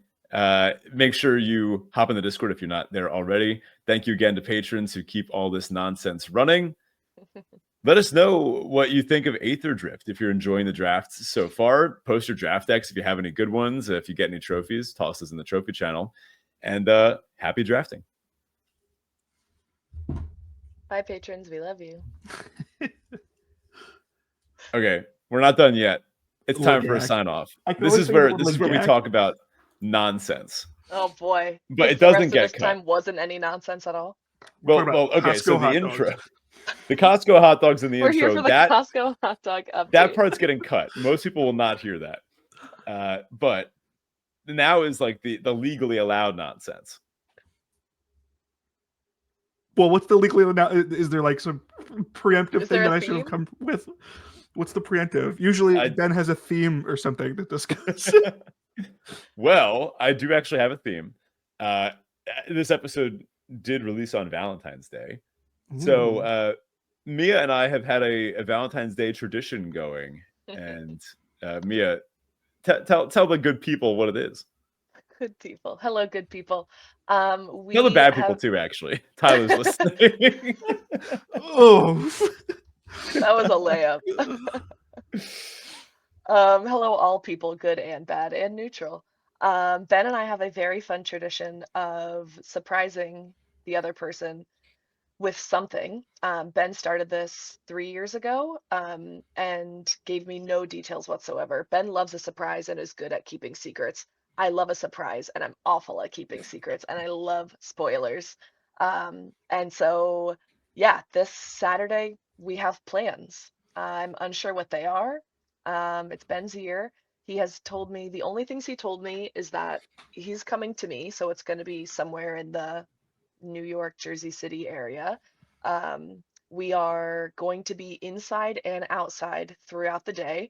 Make sure you hop in the Discord if you're not there already. Thank you again to patrons who keep all this nonsense running. Let us know what you think of Aetherdrift. If you're enjoying the drafts so far, post your draft decks if you have any good ones. If you get any trophies, toss us in the trophy channel. And happy drafting. Bye, patrons. We love you. Okay, we're not done yet. It's time for a sign off. This is where we talk about nonsense. Oh boy! But it doesn't get this cut. Time wasn't any nonsense at all. Well, okay. So the intro, the Costco hot dogs in the We're intro. Here for the Costco hot dog update. That part's getting cut. Most people will not hear that. But now is like the legally allowed nonsense. Well, what's the legally allowed? Is there like some preemptive thing that I should have come with? What's the preemptive? Usually Ben has a theme or something to discuss. Well, I do actually have a theme. This episode did release on Valentine's Day. Ooh. So Mia and I have had a Valentine's Day tradition going. And Mia, tell the good people what it is. Good people. Hello, good people. Tell the bad people too, actually. Tyler's listening. Oh. That was a layup. Hello, all people, good and bad and neutral. Ben and I have a very fun tradition of surprising the other person with something. Ben started this 3 years ago and gave me no details whatsoever. Ben loves a surprise and is good at keeping secrets. I love a surprise and I'm awful at keeping secrets, and I love spoilers. And so, yeah, this Saturday we have plans. I'm unsure what they are. It's Ben's year. He has told me, the only things he told me is that he's coming to me, so it's going to be somewhere in the New York, Jersey City area. We are going to be inside and outside throughout the day.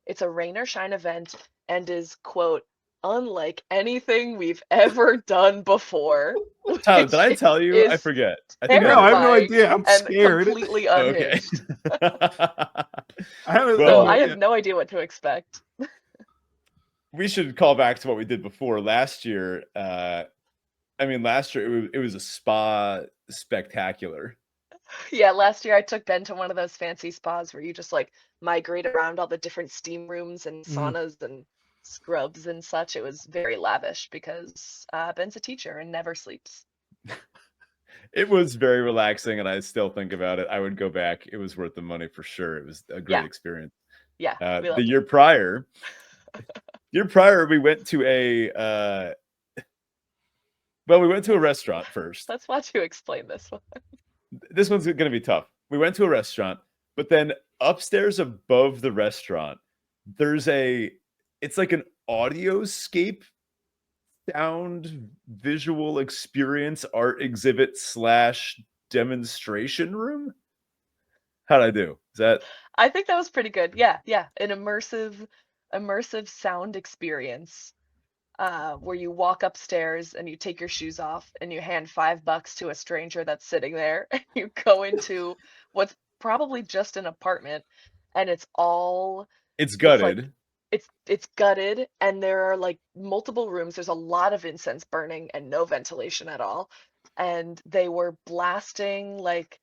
It's a rain or shine event and is, quote, unlike anything we've ever done before. Did I tell you? I forget. I think no, I have no idea. I'm scared. Completely unhinged. Okay. I have no idea what to expect. We should call back to what we did before last year. Last year it was a spa spectacular. Yeah, last year I took Ben to one of those fancy spas where you just like migrate around all the different steam rooms and saunas and scrubs and such. It was very lavish because Ben's a teacher and never sleeps. It was very relaxing, and I still think about it. I would go back. It was worth the money for sure. It was a great experience. Yeah. The year prior, we went to we went to a restaurant first. Let's watch you explain this one. This one's going to be tough. We went to a restaurant, but then upstairs above the restaurant, it's like an audioscape sound visual experience art exhibit / demonstration room. How'd I do? I think that was pretty good. Yeah. An immersive sound experience where you walk upstairs and you take your shoes off and you hand $5 to a stranger that's sitting there, and you go into what's probably just an apartment, and it's gutted. It's gutted, and there are like multiple rooms. There's a lot of incense burning and no ventilation at all. And they were blasting like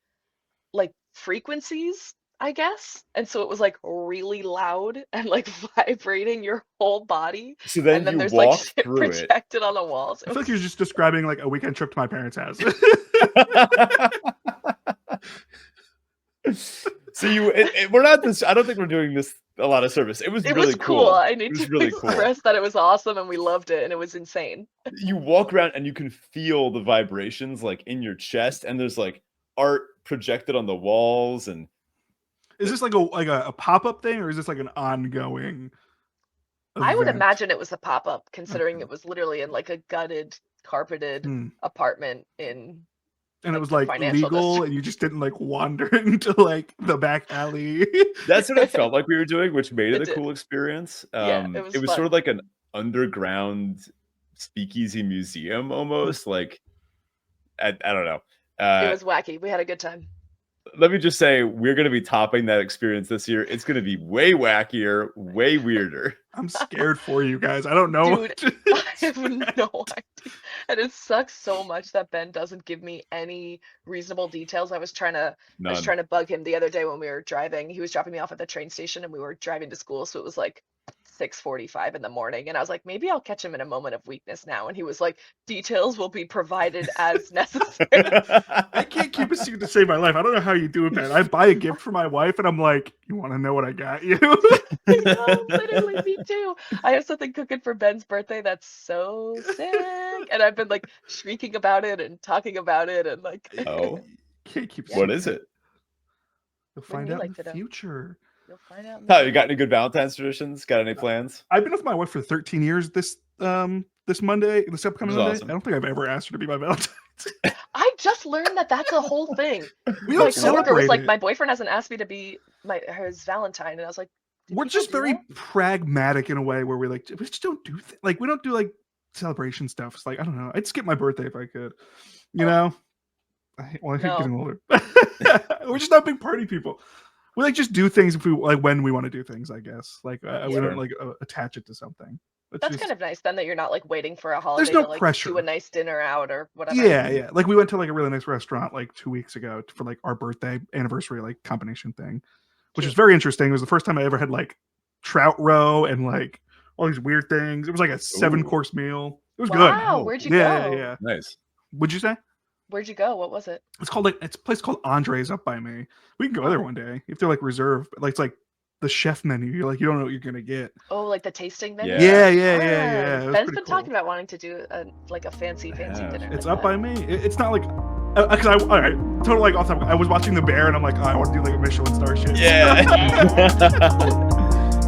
frequencies, I guess. And so it was like really loud and like vibrating your whole body. So then, and then you there's walk like shit through projected on the walls. I feel like you're just describing like a weekend trip to my parents' house. So we're not this. I don't think we're doing this a lot of service. It was really cool. I need to express that it was awesome and we loved it and it was insane. You walk around and you can feel the vibrations like in your chest, and there's like art projected on the walls. And is this like a pop-up thing, or is this like an ongoing event? I would imagine it was a pop-up, considering it was literally in like a gutted, carpeted apartment in And it was like legal, and you just didn't like wander into like the back alley. That's what it felt like we were doing, which made it a cool experience. It was sort of like an underground speakeasy museum almost. Like I don't know. It was wacky. We had a good time. Let me just say, we're going to be topping that experience this year. It's going to be way wackier, way weirder. I'm scared for you guys. I don't know. Dude, I have no idea. And it sucks so much that Ben doesn't give me any reasonable details. I was trying to bug him the other day when we were driving. He was dropping me off at the train station and we were driving to school. So it was like 6:45 in the morning. And I was like, maybe I'll catch him in a moment of weakness now. And he was like, details will be provided as necessary. I can't keep a secret to save my life. I don't know how you do it, Ben. I buy a gift for my wife and I'm like, you want to know what I got you? I know, literally, me too. I have something cooking for Ben's birthday that's so sick. And I've been like shrieking about it and talking about it and like can't keep What is it? You'll find out in the future. You'll find out. Oh, you got any good Valentine's traditions? Got any plans? I've been with my wife for 13 years this upcoming Monday. Awesome. I don't think I've ever asked her to be my Valentine. I just learned that that's a whole thing. We don't celebrate was like, my boyfriend hasn't asked me to be his Valentine, and I was like, we're just very pragmatic in a way where we just don't do we don't do like celebration stuff. It's like, I don't know. I'd skip my birthday if I could. You know? I hate getting older. We're just not big party people. We like just do things if we like when we want to do things, I guess. Like we don't like attach it to something. That's kind of nice then that you're not like waiting for a holiday there's no to like pressure. do a nice dinner out or whatever. Yeah. Like we went to like a really nice restaurant like 2 weeks ago for like our birthday anniversary like combination thing, which was very interesting. It was the first time I ever had like trout roe and like all these weird things. It was like a 7-course meal. It was good. Wow, where'd you go? Yeah. Nice. What'd you say? Where'd you go? What was it? It's a place called Andre's up by me. We can go there one day. You have to like reserve, but like it's like the chef menu. You're like, you don't know what you're gonna get. Oh, like the tasting menu? Yeah. Ben's been talking about wanting to do a fancy dinner. It's up by me. It's not like because all right, totally like off topic. I was watching The Bear and I'm like, I want to do like a Michelin star shit. Yeah.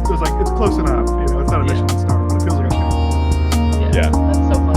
So it's like it's close enough. You know, it's not a Michelin star, but it feels like a yeah. That's so fun.